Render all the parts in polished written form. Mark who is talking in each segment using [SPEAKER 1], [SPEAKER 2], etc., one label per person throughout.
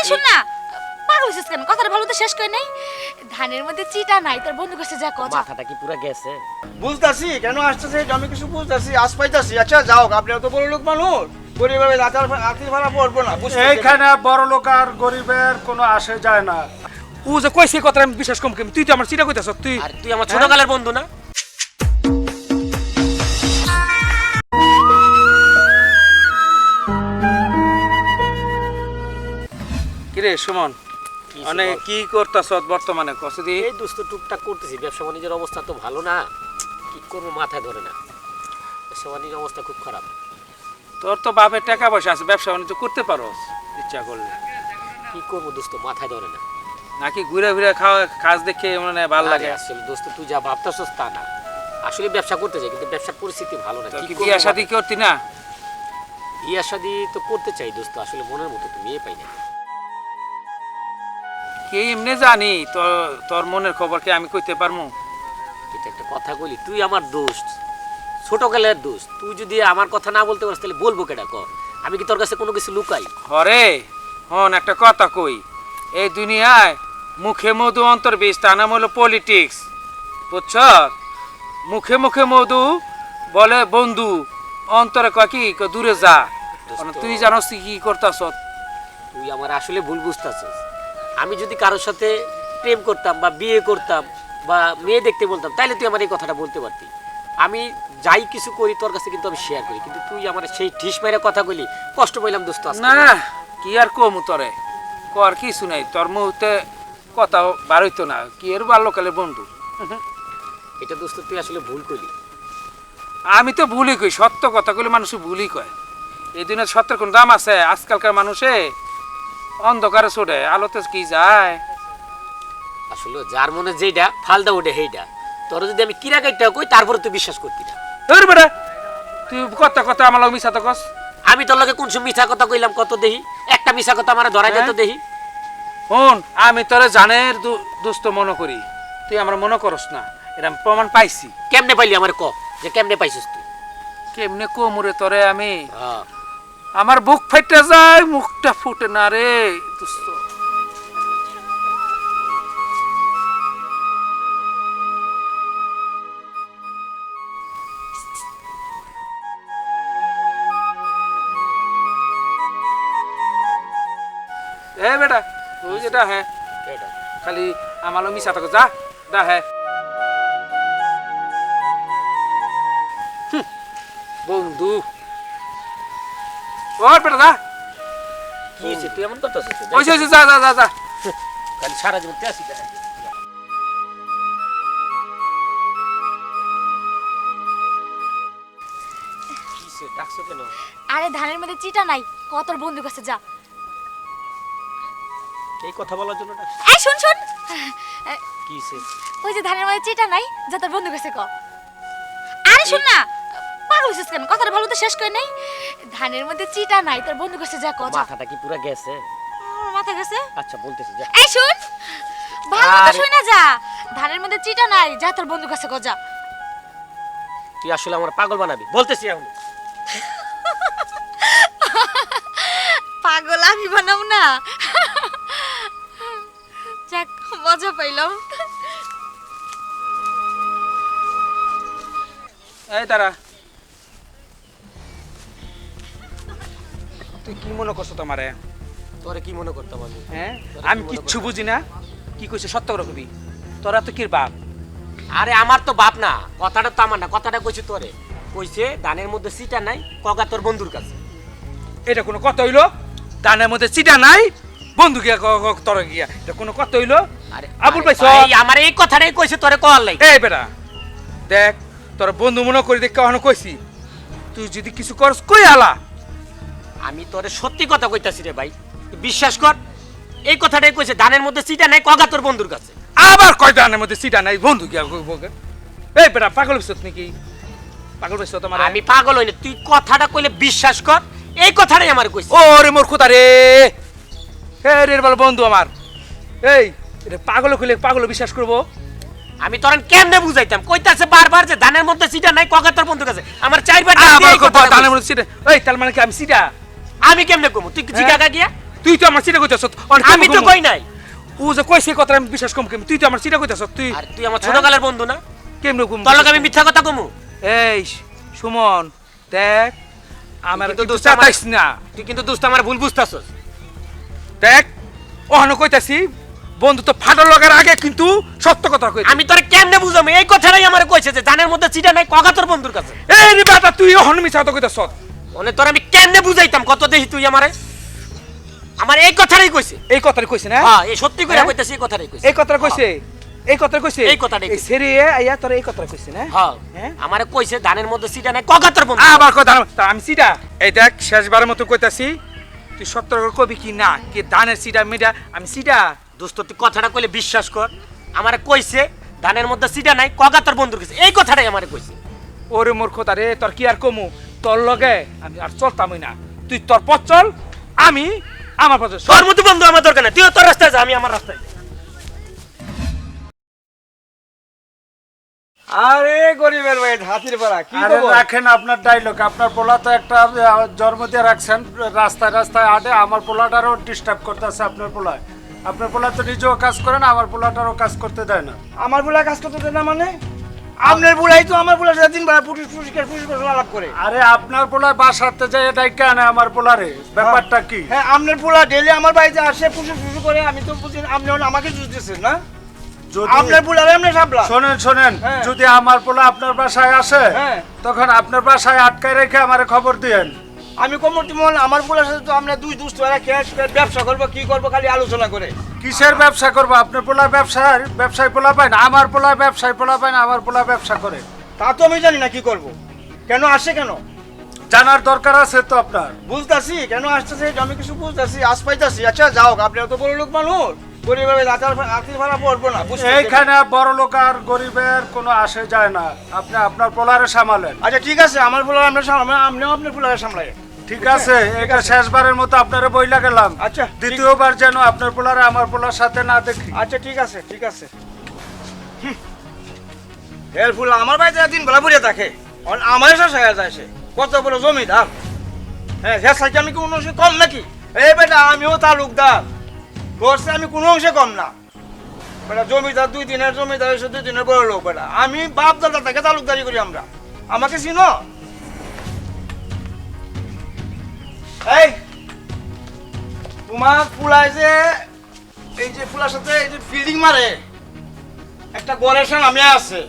[SPEAKER 1] শুন না, পাগল হইছিস কেন? কথাটা ভালো তো শেষ করে নাই। ধানের মধ্যে চিটা নাই, তোর বন্ধু কাছে যা কও।
[SPEAKER 2] মাথাটা কি পুরো গেছে?
[SPEAKER 3] বুঝতাছি কেন আসতেছে, এটা আমি কিছু বুঝতাছি, আজ পাইতাছি। আচ্ছা যাও, আপনি এত বড় লোক মানুষ, গরিবের আতির ভাড়া পড়বো না।
[SPEAKER 4] এইখানে বড় লোক আর গরিবের কোনো আসে যায় না।
[SPEAKER 5] ও যে কইছে কথা আমি বিশ্বাস কম তুই তো আমার চিটা কইতাছ তুই।
[SPEAKER 2] আর তুই আমার ছোটকালের বন্ধু না?
[SPEAKER 5] কিরে সুমন,
[SPEAKER 2] কি
[SPEAKER 5] অনেক
[SPEAKER 2] সুমন?
[SPEAKER 5] কি করতাছ বর্তমানে কসদি?
[SPEAKER 2] এই দোস্ত টুকটাক করতেছি, ব্যবসা বাণিজ্যের অবস্থা তো ভালো না, কি করবো মাথায় ধরে না। ব্যবসা বাণিজ্যের অবস্থা খুব খারাপ।
[SPEAKER 5] তোর তো বাপের টাকা পয়সা আছে, ব্যবসা বাণিজ্য করতে পারোস ইচ্ছা করলে।
[SPEAKER 2] কি করবো দোস্ত, মাথায় ধরে না।
[SPEAKER 5] নাকি ঘুরে ঘুরে খাওয়া কাজ দেখে মানে ভালো লাগে?
[SPEAKER 2] আরে আসলে দোস্ত তুই যা ভাবতাছস তা না, আসলে ব্যবসা করতে চাই কিন্তু ব্যবসার পরিস্থিতি ভালো না।
[SPEAKER 5] তোর
[SPEAKER 2] কি
[SPEAKER 5] কি
[SPEAKER 2] করবো
[SPEAKER 5] বিয়া শাদী
[SPEAKER 2] মাথায়-
[SPEAKER 5] করতি না?
[SPEAKER 2] বিয়া শাদী তো করতে চাই দোস্ত, আসলে মনের মতো তো মেয়ে পাই না।
[SPEAKER 5] কি এমনি জানি তোর তোর মনের খবর কি আমি কইতে পারমু?
[SPEAKER 2] এটা একটা কথা কইলি, তুই আমার দোস্ত, ছোটকালের দোস্ত, তুই যদি আমার কথা না বলতে পারিস তাহলে বলবো কেডা ক? আমি কি তোর কাছে কোনো কিছু লুকাই?
[SPEAKER 5] হরে হন একটা কথা কই, এই দুনিয়ায় মুখে মধু অন্তর বিষ, তা নাম হলো পলিটিক্স, বুঝছ? মুখে মুখে মধু বলে বন্ধু, অন্তরে কয় কি কয় দূরে যা। কারণ তুই জানোস তুই কি করতাছ।
[SPEAKER 2] তুই আমার আসলে ভুল বুঝতেছিস। আমি যদি কারোর সাথে প্রেম করতাম বা বিয়ে করতাম বা মেয়ে দেখতে বলতাম তাহলে তুই আমার এই কথাটা বলতে পারতি। আমি যাই কিছু করি তোর কাছে কিন্তু আমি শেয়ার করি, কিন্তু তুই আমার সেই ঠিস মেরে কথা বলি, কষ্ট পাইলাম দোস্ত আজকে।
[SPEAKER 5] না কি আর কমু তরে, কর কিছু নাই, তোর মুহূর্তে কথা বার হইতো না, কি এর বাল্যকালের বন্ধু।
[SPEAKER 2] এটা দোস্ত তুই আসলে ভুল করলি।
[SPEAKER 5] আমি তো ভুলই কই, সত্য কথা কইলে মানুষ ভুলই কয়। এই দিনে সত্যের কোন দাম আছে? আজকালকার মানুষে অন্ধকারে ছোটে, আলোতে কি যায়?
[SPEAKER 2] আসলে যার মনে যেইটা ফালদা ওঠে সেইটা, তোর যদি আমি কিরা কাইটা কই তারপরে তুই বিশ্বাস করতি না।
[SPEAKER 5] ধর বেটা, তুই কথা কথা আমার লগে মিছা তো কস।
[SPEAKER 2] আমি তোর লগে কোন সময় মিথ্যা কথা কইলাম কত দেহি? একটা মিথ্যা কথা আমার ধরাই দে তো দেহি।
[SPEAKER 5] হন আমি তোরে জানের দুস্থ মনে করি, তুই আমার মনে করস না, এটা আমি প্রমাণ পাইছি।
[SPEAKER 2] কেমনে পাইলি আমার ক, যে কেমনে পাইছিস তুই?
[SPEAKER 5] কেমনে কোমরে তরে আমি,
[SPEAKER 2] হ্যাঁ
[SPEAKER 5] আমার বুক ফাইটা যায়, মুখটা ফুটে না রে দুস্থ। এ বেটা তুই যেটা হ্যাঁ
[SPEAKER 2] কেডা?
[SPEAKER 5] খালি আমার লগে মিছা থাকো, যা দা হ্যাঁ বন্ধু। ওর বেটা যা,
[SPEAKER 2] কি হইছে তুই এমন করতেছিস?
[SPEAKER 5] ওই যে যা যা যা যা।
[SPEAKER 2] খালি সারা জীবন তেয়াসি দেখা। কিসে ডাকছো কেন?
[SPEAKER 1] আরে ধানের মধ্যে চিটা নাই, ক তোর বন্ধু কাছে যা।
[SPEAKER 2] এই কথা বলার জন্য ডাকছো?
[SPEAKER 1] এই শুন শুন,
[SPEAKER 2] কিসে?
[SPEAKER 1] ওই যে ধানের মধ্যে চিটা নাই, যা তোর বন্ধু কাছে ক। আরে শুন না, পাগল হইছিস কেন? কথাটা ভালো তো শেষ করে নাই। ধানের মধ্যে চিটা নাই, তোর বন্ধু কাছে যা কও।
[SPEAKER 2] মাথাটা কি পুরো গেছে?
[SPEAKER 1] মাথা গেছে?
[SPEAKER 2] আচ্ছা বলতেছি যা।
[SPEAKER 1] এই শুন, ভালো তো
[SPEAKER 2] আরে-
[SPEAKER 1] শুই না যা। ধানের মধ্যে চিটা নাই, যা তোর বন্ধু কাছে ক যা।
[SPEAKER 2] তুই আসলে আমার পাগল বানাবি, বলতেছি এখন।
[SPEAKER 1] পাগল আমি বানাও না। যাক মজা পাইলাম।
[SPEAKER 5] এই তারা, তুই কি মনে করছো তোমারে?
[SPEAKER 2] তোরে কি মনে করতাম আমি?
[SPEAKER 5] হ্যাঁ আমি কিচ্ছু বুঝি না, কি কইছে সত্য করে কবি। তোরা তো কি বাপ?
[SPEAKER 2] আরে আমার তো বাপ না, কথাটা তো আমার না, কথাটা কইছি তোরে। কইছে ধানের মধ্যে সিটা নাই, কগা তোর বন্ধুর কাছে।
[SPEAKER 5] এটা কোনো কথা হইলো? দানের মধ্যে চিটা নাই, বন্ধু গিয়া তোরা গিয়া, এটা কোনো কথা হইলো?
[SPEAKER 2] আরে
[SPEAKER 5] আবুল পাইছ?
[SPEAKER 2] ভাই, আমার এই কথাটাই কইছে তোরে কল লাই।
[SPEAKER 5] এই বেটা দেখ, তোর বন্ধু মনে করি দেখ কখনো কইছি, তুই যদি কিছু করস কই আলা।
[SPEAKER 2] আমি তোরে সত্যি কথা কইতাছি রে ভাই, তুই বিশ্বাস কর। এই কথাটাই কইছে ধানের মধ্যে সিটা নাই, কগা তোর বন্ধুর কাছে।
[SPEAKER 5] আবার কয় দানের মধ্যে চিটা নাই, বন্ধু গিয়া এই বেটা পাগল হইছ নাকি? পাগল হইছ তোমার?
[SPEAKER 2] আমি পাগল হইনি, তুই কথাটা কইলে বিশ্বাস কর। এই কথাটাই আমার কইছে।
[SPEAKER 5] ওরে মোর খোদা রে, হে রে বল বন্ধু আমার, এই এটা পাগল কইলে পাগল বিশ্বাস করবো?
[SPEAKER 2] আমি তোরন কেমনে বুঝাইতাম? কইতাছে বারবার যে ধানের মধ্যে সিটা নাই, কগা তোর বন্ধুর কাছে। আমার চারবার
[SPEAKER 5] আবার দানের মধ্যে চিটা, এই তার মানে কি আমি চিটা?
[SPEAKER 2] আমি কেমনে কমু? তুই জিজ্ঞাসা গিয়া।
[SPEAKER 5] তুই তো আমার চিটা কইতাছ
[SPEAKER 2] আমি তো কই নাই।
[SPEAKER 5] ও যে কইছে কথা আমি বিশ্বাস কম কেমন তুই তো আমার চিটা কইতাছ তুই
[SPEAKER 2] আর তুই আমার ছোটকালের বন্ধু না,
[SPEAKER 5] কেমনে কম
[SPEAKER 2] তোর লগে আমি মিথ্যা কথা কমু?
[SPEAKER 5] এই সুমন দেখ আমার
[SPEAKER 2] তুই
[SPEAKER 5] তো
[SPEAKER 2] কিন্তু দোস্ত
[SPEAKER 5] চাতাইস না
[SPEAKER 2] তুই কিন্তু দোস্ত আমার ভুল বুঝতাছস।
[SPEAKER 5] দেখ ওহানো কইতাছি বন্ধু তো ফাটার লাগার আগে কিন্তু সত্য কথা কই
[SPEAKER 2] আমি তোরে কেমনে বুঝামু? এই কথাটাই আমারে কইছে যে জানের মধ্যে চিটা নাই, কগা তোর বন্ধুর কাছে।
[SPEAKER 5] এই রে বেটা তুই ওহানো মিছা কথা কইতাছ
[SPEAKER 2] মানে তোর আমি কেমনে বুঝাইতাম কত দেখি তুই আমারে? আমার এই কথাটাই কইছে।
[SPEAKER 5] এই কথাটা কইছে না
[SPEAKER 2] হ্যাঁ, এই সত্যি কইরা
[SPEAKER 5] হ্যাঁ?
[SPEAKER 2] কইতাছি, এই কথাটাই কইছে।
[SPEAKER 5] এই কথাটা কইছে এই কথাটা কইছে
[SPEAKER 2] এই কথাটাই
[SPEAKER 5] এই
[SPEAKER 2] কইছে।
[SPEAKER 5] সেরিয়ে আইয়া তোর এই কথাটা কইছে না
[SPEAKER 2] হ্যাঁ,
[SPEAKER 5] হ্যাঁ?
[SPEAKER 2] আমারে কইছে ধানের মধ্যে চিটা নাই, কগা তোর বন্ধু।
[SPEAKER 5] আবার কথা তা আমি সিটা এই দেখ শেষবারের মতো কইতাছি তুই সত্য করে কবি কি না কি ধানের সিটা মিডা আমি সিটা
[SPEAKER 2] দোস্ত তুই কথাটা কইলে বিশ্বাস কর, আমারে কইছে ধানের মধ্যে চিটা নাই, কগা তোর বন্ধুর কাছে। এই কথাটাই আমারে কইছে।
[SPEAKER 5] ওরে মোর কথা রে তোর কি আর কমু তোর লগে আমি আর চলতামই না তুই তোর পথ চল আমি আমার পথ চল
[SPEAKER 2] তোর মতো বন্ধু আমার দরকার নাই, তুই তোর রাস্তায় যা, আমি আমার রাস্তায় যাই।
[SPEAKER 3] আরে গরিবের ভাই হাতির পাড়া কি
[SPEAKER 4] আরে
[SPEAKER 3] খবর?
[SPEAKER 4] রাখেন আপনার ডায়লগ, আপনার পোলা তো একটা জন্ম দিয়ে রাখছেন রাস্তায় রাস্তায় আডে, আমার পোলাটারও ডিস্টার্ব করতেছে আপনার পোলায়। আপনার পোলা তো নিজেও কাজ করেন, আমার পোলাটারও কাজ করতে দেয় না।
[SPEAKER 3] আমার বুলা কাজ করতে দেয় না মানে? আপনার বুলাই তো আমার বুলা সারা দিন বেলা পুলিশ আলাপ করে।
[SPEAKER 4] আরে আপনার পোলার বাসাতে যায় এটাই কেন আমার পোলারে ব্যাপারটা কি?
[SPEAKER 3] হ্যাঁ, আপনার বুলা ডেলি আমার বাড়িতে আসে পুলিশ করে, আমি তো বুঝি আপনি আমাকে জুস দিচ্ছেন না?
[SPEAKER 4] যদি
[SPEAKER 3] আপনার বুলারে আপনি সাবলা।
[SPEAKER 4] শোনেন
[SPEAKER 3] হ্যাঁ।
[SPEAKER 4] যদি আমার পোলা আপনার বাসায় আসে
[SPEAKER 3] হ্যাঁ।
[SPEAKER 4] তখন আপনার বাসায় আটকায় রেখে আমারে খবর দিয়েন।
[SPEAKER 3] আমি কমরতি মহল আমার বুলার সাথে তো আমরা দুই দুস্থ ব্যবসা করবো কি করবো খালি আলোচনা করে।
[SPEAKER 4] কিসের ব্যবসা করবো? আপনার পোলা ব্যবসায় পোলা পায় না, আমার পোলা ব্যবসায় পোলা পায় না, আমার পোলা ব্যবসা করে।
[SPEAKER 3] তা তো আমি জানি না কি করব। কেন আসে কেন
[SPEAKER 4] জানার দরকার আছে তো আপনার।
[SPEAKER 3] বুঝতেছি কেন আসতেছে, আমি কিছু বুঝতেছি, আজ পাইতাছি। আচ্ছা যাও, আপনি তো বড় লোক মানুষ, গরিবের আতির ভাড়া পড়বো না।
[SPEAKER 4] এইখানে বড় লোক আর গরিবের কোনো আসে যায় না, আপনি আপনার পোলারে সামালেন।
[SPEAKER 3] আচ্ছা ঠিক আছে, আমার ফুলার আমরা সামলাই, আপনিও আপনার ফুলারে সামলাই।
[SPEAKER 4] ঠিক আছে, এটা শেষবারের মতো আপনারে বইলা গেলাম।
[SPEAKER 3] আচ্ছা,
[SPEAKER 4] দ্বিতীয়বার যেন আপনার পোলারে আমার পোলার সাথে না দেখি।
[SPEAKER 3] আচ্ছা ঠিক আছে ঠিক আছে। এর ফুল আমার বাড়িতে দিন বেলা পড়িয়া থাকে, আমার সাথে যায় সে কত বড় জমিদার। হ্যাঁ, সে সাথে আমি কোনো অংশে কম নাকি? এই বেটা আমিও তালুকদার, করছে আমি কোনো অংশে কম না। বেটা জমিদার 2 দিনের জমিদার এসে 2 দিনের বড় লোক। বেটা আমি বাপ দাদা থেকে তালুকদারি করি আমরা, আমাকে চিনো? এই তোমার ফুলায় যে এই যে ফুলার সাথে এই যে ফিল্ডিং মারে একটা গড়ের আমি আছে,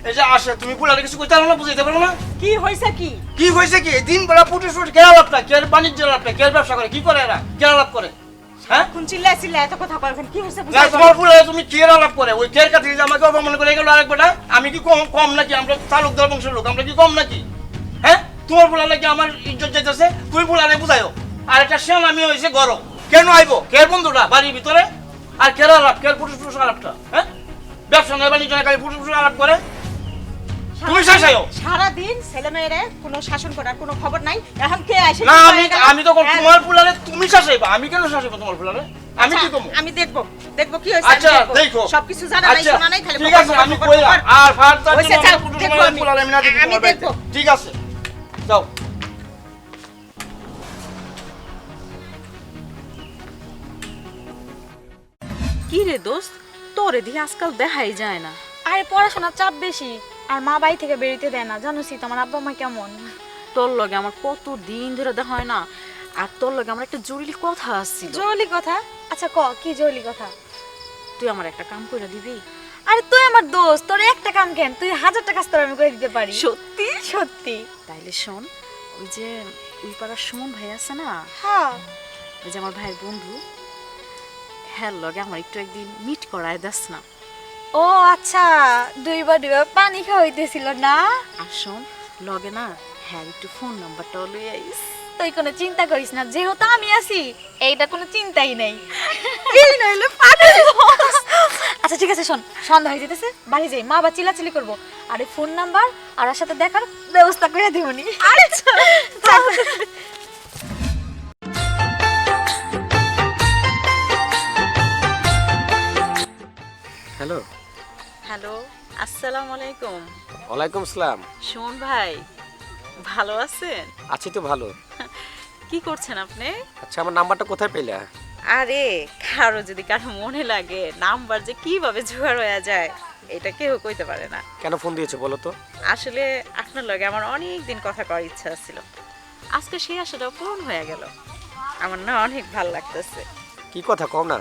[SPEAKER 3] এই যে আসে, তুমি ফুলারে কিছু কইতে পারো না, বুঝাইতে পারো না?
[SPEAKER 6] কি হইছে কি?
[SPEAKER 3] কি হয়েছে কি? দিন বেলা পুটিস কেরা লাভটা, কের বাণিজ্য লাভটা, কের ব্যবসা করে, কি করে এরা, কেরা লাভ করে? হ্যাঁ,
[SPEAKER 6] কোন চিল্লা চিল্লা এত কথা বলছেন? কি হইছে
[SPEAKER 3] না
[SPEAKER 6] বুঝাই
[SPEAKER 3] তোমার ফুলারে তুমি কেরা লাভ করে, ওই কের কাছে যে আমাকে অপমান করে গেল আরেক বেটা। আমি কি কম কম নাকি? আমরা তালুকদার বংশের লোক, আমরা কি কম নাকি? হ্যাঁ, তোমার ফুলা নাকি আমার ইজ্জত যাইতেছে, তুমি ফুলারে বুঝাইও। আর একটা শ্যাম আমি হয়েছে গরম, কেন আইবো? কের বন্ধুটা বাড়ির ভিতরে, আর কেরা লাভ, কের পুটিস আলাপটা? হ্যাঁ, ব্যবসা নয় বাণিজ্য নয়, খালি পুটিস আলাপ করে। তুমি শাসাইও।
[SPEAKER 6] সারা দিন ছেলে মেয়েরে কোনো শাসন করার কোনো খবর নাই। এখন কে আইছে?
[SPEAKER 3] না আমি তো তোমার ফুলারে তুমি শাসাইবা, আমি কেন শাসাইবো তোমার ফুলারে? আমি কি করবো?
[SPEAKER 6] আমি দেখবো কি হইছে?
[SPEAKER 3] আচ্ছা দেখো,
[SPEAKER 6] সবকিছু জানা নাই,
[SPEAKER 3] আচ্ছা,
[SPEAKER 6] শোনা নাই, খালি
[SPEAKER 3] ঠিক আছে আমি কইলাম। আর ফারদার
[SPEAKER 6] হইছে,
[SPEAKER 3] জন্য
[SPEAKER 6] যাও,
[SPEAKER 3] পুটুস
[SPEAKER 6] দেখবো আমি।
[SPEAKER 3] ফুলারে আমি না দেখি
[SPEAKER 6] আমি
[SPEAKER 3] তোমার বাড়িতে।
[SPEAKER 6] দেখবো।
[SPEAKER 3] ঠিক আছে যাও।
[SPEAKER 7] কি রে দোস্ত, তোরে দিয়ে আজকাল দেখাই যায় না।
[SPEAKER 1] আরে পড়াশোনার চাপ বেশি, আর মা বাড়ি থেকে বেরোতে দেয় না, জানোসই তো আমার আব্বা মা কেমন।
[SPEAKER 7] তোর লগে আমার কত দিন ধরে দেখা হয় না, আর তোর লগে আমার একটা জরুরি কথা আসছিল।
[SPEAKER 1] জরুরি কথা? আচ্ছা ক, কি জরুরি কথা?
[SPEAKER 7] তুই আমার একটা কাম করে দিবি?
[SPEAKER 1] আরে তুই আমার দোস্ত, তোর একটা কাম কেন, তুই 1000টা কাজ তোর আমি করে দিতে পারি।
[SPEAKER 7] সত্যি?
[SPEAKER 1] সত্যি।
[SPEAKER 7] তাইলে শোন, ওই যে ওই পাড়ার সুমন ভাই আছে না,
[SPEAKER 1] হ্যাঁ,
[SPEAKER 7] ওই যে আমার ভাইয়ের বন্ধু, হ্যাঁ লগে আমার একটু একদিন মিট করায় দাস না।
[SPEAKER 1] ও আচ্ছা, দুইবার পানি খাওয়াইতেছিল না?
[SPEAKER 7] আর শোন, লগে না হ্যাঁ একটু ফোন নাম্বারটাও লই আইস।
[SPEAKER 1] তুই কোনো চিন্তা করিস না, যেহেতু আমি আছি এইটা কোনো চিন্তাই নেই। এই নইলে পানি লস। আচ্ছা ঠিক আছে, শোন, সন্ধ্যা হয়ে যেতেছে, বাড়ি যাই, মা আবার চিল্লাচিল্লি করবো। আর এই ফোন নাম্বার আর ওর সাথে দেখার ব্যবস্থা করে দিবনি। আচ্ছা
[SPEAKER 2] হ্যালো,
[SPEAKER 7] হ্যালো, আসসালামু আলাইকুম।
[SPEAKER 2] ওয়ালাইকুম আসসালাম।
[SPEAKER 7] শোন ভাই, ভালো আছেন?
[SPEAKER 2] আছি তো ভালো।
[SPEAKER 7] কি করছেন আপনি?
[SPEAKER 2] আচ্ছা আমার নাম্বারটা কোথায় পেলে?
[SPEAKER 7] আরে কারো যদি কারো মনে লাগে নাম্বার যে কিভাবে জোগাড় হয়ে যায় এটা কেউ কইতে পারে না।
[SPEAKER 2] কেন ফোন দিয়েছো বলো তো?
[SPEAKER 7] আসলে আপনার লগে আমার অনেক দিন কথা করার ইচ্ছা ছিল, আজকে সেই আশাটাও পূরণ হয়ে গেল। আমার না অনেক ভালো লাগতেছে।
[SPEAKER 2] কি কথা কও না।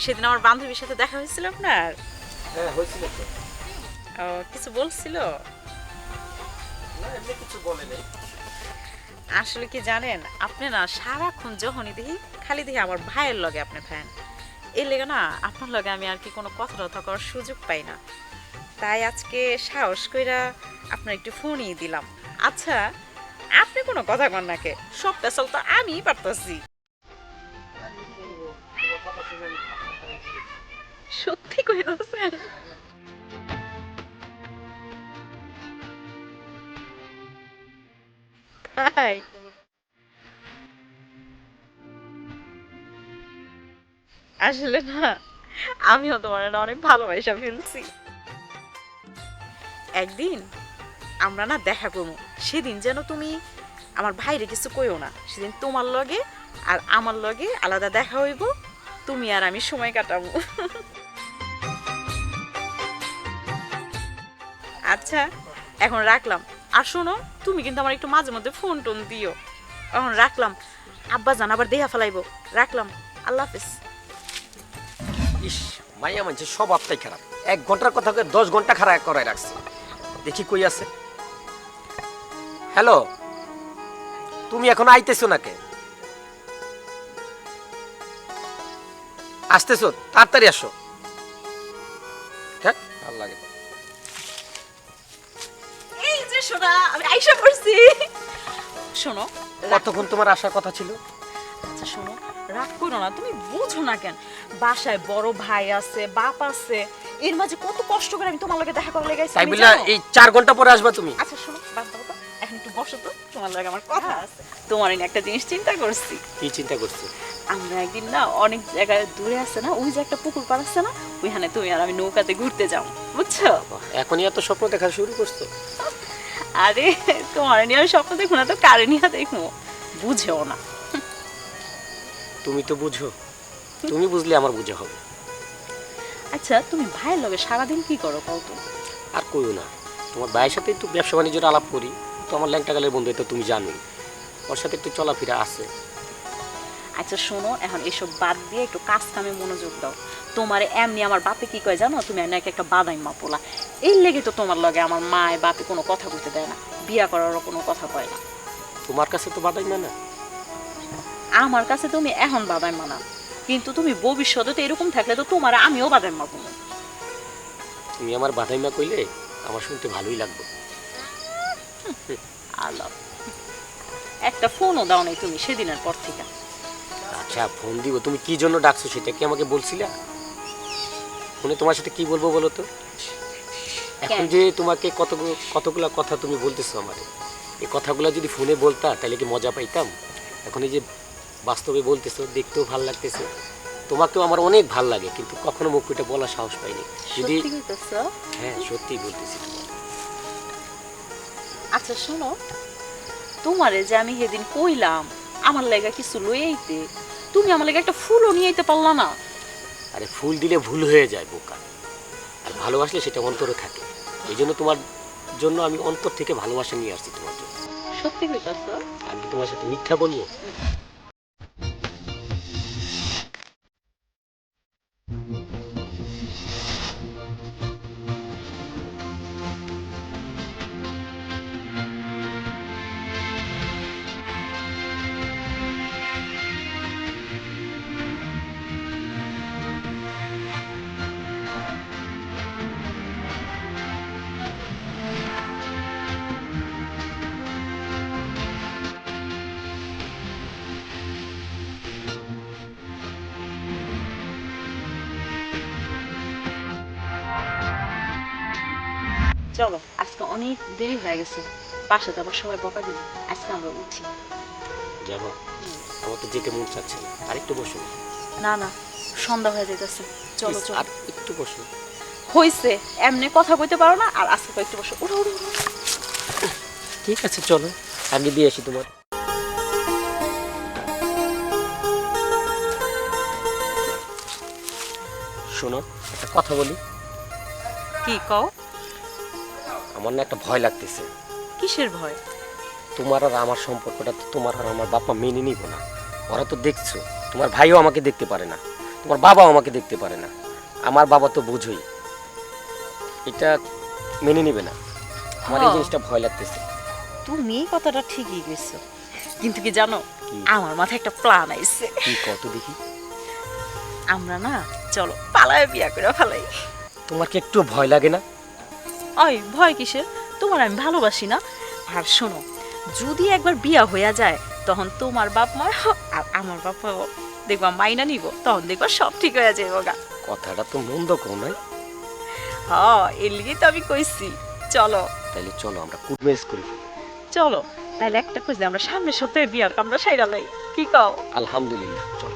[SPEAKER 7] সেদিন আমার বান্ধবীর সাথে দেখা হয়েছিল আপনার।
[SPEAKER 2] হ্যাঁ হয়েছিল তো।
[SPEAKER 7] ও কিছু বলছিল?
[SPEAKER 2] না এমনি কিছু বলে নাই।
[SPEAKER 7] আসলে কি জানেন, আপনি না সারাক্ষণ যখনই দেখি খালি দেখি আমার ভাইয়ের লগে আপনি ফ্যান। এর লেগে না আপনার লগে আমি আর কি কোনো কথা টথা করার সুযোগ পাই না। তাই আজকে সাহস কইরা আপনার একটু ফোনই দিলাম। আচ্ছা আপনি কোনো কথা কন নাকে, সব পেছল তো আমিই পারতাছি। সত্যি কইতাছেন? তাই আসলে না আমিও তোমার না অনেক ভালোবাসা ফেলছি। একদিন আমরা না দেখা করবো, সেদিন যেন তুমি আমার ভাইরে কিছু কইও না। সেদিন তোমার লগে আর আমার লগে আলাদা দেখা হইব, তুমি আর আমি সময় কাটাবো। আচ্ছা এখন রাখলাম। আর শোনো, তুমি কিন্তু আমার একটু মাঝে মধ্যে ফোন টোন দিও। এখন রাখলাম, আব্বা জান আবার দেহা ফেলাইবো। রাখলাম, আল্লাহ হাফেজ।
[SPEAKER 2] ইস মাইয়া মানছে স্বভাবটাই খারাপ। 1 ঘন্টার কথাকে 10 ঘন্টা খারাপ করায় রাখছে। দেখি কই আছে। হ্যালো, তুমি এখন আইতেছো নাকি? আসতেছো? তাড়াতাড়ি আসো। হ্যাঁ ভালো লাগে।
[SPEAKER 7] এই যে শোনা, আমি আইসা পড়ছি। শোনো,
[SPEAKER 2] কতক্ষণ তোমার আসার কথা ছিল?
[SPEAKER 7] আচ্ছা শোনো, রাগ করো না, তুমি বুঝো না কেন? বাসায় বড় ভাই আছে, বাপ আছে, এর মাঝে কত কষ্ট করে আমি তোমার লগে দেখা করার লেগে আইছি।
[SPEAKER 2] তাই
[SPEAKER 7] তুমি
[SPEAKER 2] বলে
[SPEAKER 7] জানো?
[SPEAKER 2] এই 4 ঘন্টা পরে আসবা তুমি?
[SPEAKER 7] আচ্ছা শোনো, বাদ দাও তো, এখন একটু বসো তো, তোমার লগে আমার কথা আছে। তোমার নিয়ে একটা জিনিস চিন্তা করছি।
[SPEAKER 2] কি চিন্তা করছো?
[SPEAKER 7] আমরা একদিন না অনেক জায়গায় দূরে আছে না, ওই যে একটা পুকুর পাড় আছে না, ওইখানে তুমি আর আমি নৌকাতে ঘুরতে যাও, বুঝছো?
[SPEAKER 2] এখনই এত স্বপ্ন দেখা শুরু করছো?
[SPEAKER 7] আরে তোমার নিয়ে আমি স্বপ্ন দেখো না তো কারে নিয়ে দেখবো, বুঝেও না।
[SPEAKER 2] তুমি তো বুঝো, তুমি বুঝলে আমার বুঝা হবে।
[SPEAKER 7] আচ্ছা তুমি ভাইয়ের লগে সারাদিন কি করো কও তো?
[SPEAKER 2] আর কইও না, তোমার ভাইয়ের সাথে একটু ব্যবসা বাণিজ্যের আলাপ করি। তো আমার ল্যাংটাকালের বন্ধু, এটা তুমি জানোই। ওর সাথে একটু চলাফেরা আছে।
[SPEAKER 7] আচ্ছা শোনো, এখন এসব বাদ দিয়ে একটু কাজ কামে মনোযোগ দাও। তোমার এমনি আমার বাপে কি কয় জানো, তুমি নাকি একটা বাদাই মা পোলা। এই লেগে তো তোমার লগে আমার মায় বাপে কোনো কথা বলতে দেয় না, বিয়া করারও কোনো কথা কয় না।
[SPEAKER 2] তোমার কাছে তো বাদাই না।
[SPEAKER 7] আমার কাছে তুমি এখন বাদাই মানা, কিন্তু তুমি ভবিষ্যতে তো এরকম থাকলে তো তোমার আমিও বাদাই মা কোনো।
[SPEAKER 2] তুমি আমার বাদাই মা কইলে আমার শুনতে ভালোই লাগবে।
[SPEAKER 7] আল্লাহ, একটা ফোনও দাও নাই তুমি সেদিনের পর থেকে।
[SPEAKER 2] আচ্ছা ফোন দিব, তুমি কি জন্য ডাকছো সেটা কি আমাকে বলছিলা? ফোনে তোমার সাথে কি বলবো বলো তো? এখন যে তোমাকে কতগুলা কথা তুমি বলতেছো আমারে, এই কথাগুলো যদি ফোনে বলতা তাহলে কি মজা পাইতাম? এখন এই যে বাস্তবে বলতেছো, দেখতেও ভালো লাগতেছে, তোমাকেও আমার অনেক ভাল লাগে, কিন্তু কখনো মুখ ফুটে বলার সাহস পাইনি। যদি
[SPEAKER 7] সত্যি কইতেছো?
[SPEAKER 2] হ্যাঁ সত্যিই বলতেছি তোমার।
[SPEAKER 7] আচ্ছা শোনো, তোমারে যে আমি সেদিন কইলাম আমার লাগা কিছু লই আইতে, তুমি আমার লাগা একটা ফুলও নিয়ে আইতে পারলা না।
[SPEAKER 2] আরে ফুল দিলে ভুল হয়ে যায় বোকা, আর ভালোবাসলে সেটা অন্তরে থাকে। এই জন্য তোমার জন্য আমি অন্তর থেকে ভালোবাসা নিয়ে আসছি তোমার জন্য।
[SPEAKER 7] সত্যি কইতাছো?
[SPEAKER 2] আমি কি তোমার সাথে মিথ্যা বলবো?
[SPEAKER 7] চলো, আজকে অনেক দেরি হয়ে গেছে, বাসাতে আবার সবাই বকা দিবে। আজকে আমরা উঠি।
[SPEAKER 2] যাবো? আমার তো যেতে মন চাচ্ছে না। আর একটু বসো।
[SPEAKER 7] না না, সন্ধ্যা হয়ে যাইতেছে, চলো চলো।
[SPEAKER 2] আর একটু বসো।
[SPEAKER 7] হইছে, এমনি কথা কইতে পারো না, আর আজকে কয়েকটু বসো। উঠো উঠো উঠো।
[SPEAKER 2] ঠিক আছে চলো, আমি দিয়ে আসি তোমার। শোনো একটা কথা বলি,
[SPEAKER 7] কি কও?
[SPEAKER 2] আমার না একটা ভয় লাগতেছে।
[SPEAKER 7] কিসের ভয়?
[SPEAKER 2] তোমার আর আমার সম্পর্কটা তো তোমার আর আমার বাবা মেনে নিব না। ওরা তো দেখছো, তোমার ভাইও আমাকে দেখতে পারে না, তোমার বাবাও আমাকে দেখতে পারে না। আমার বাবা তো বুঝোই, এটা মেনে নিবে না। আমার এই জিনিসটা ভয় লাগতেছে।
[SPEAKER 7] তুমি এই কথাটা ঠিকই কইছো, কিন্তু কি জানো,
[SPEAKER 2] কি?
[SPEAKER 7] আমার মাথায় একটা প্ল্যান আইছে।
[SPEAKER 2] কি কত দেখি?
[SPEAKER 7] আমরা না চলো পালায় বিয়া করে ফেলাই।
[SPEAKER 2] তোমার কি একটু ভয় লাগে না?
[SPEAKER 7] ওই ভয় কিসের? তোমার আমি ভালোবাসি না। আর শোনো, যদি একবার বিয়া হইয়া যায় তখন তোমার বাপ মা আর আমার বাপ মা দেখবা মাইনা নিব, তখন দেখবা সব ঠিক হয়ে যাবে গা।
[SPEAKER 2] কথাটা তো মন্দ কো নয়।
[SPEAKER 7] এর লিগে তো আমি কইছি চলো।
[SPEAKER 2] তাইলে চলো আমরা কুট ম্যারেজ করি।
[SPEAKER 7] চলো তাহলে একটা কইছি, আমরা সামনের সপ্তাহে বিয়ার আমরা সাইরা লাই, কি কও?
[SPEAKER 2] আলহামদুলিল্লাহ, চলো।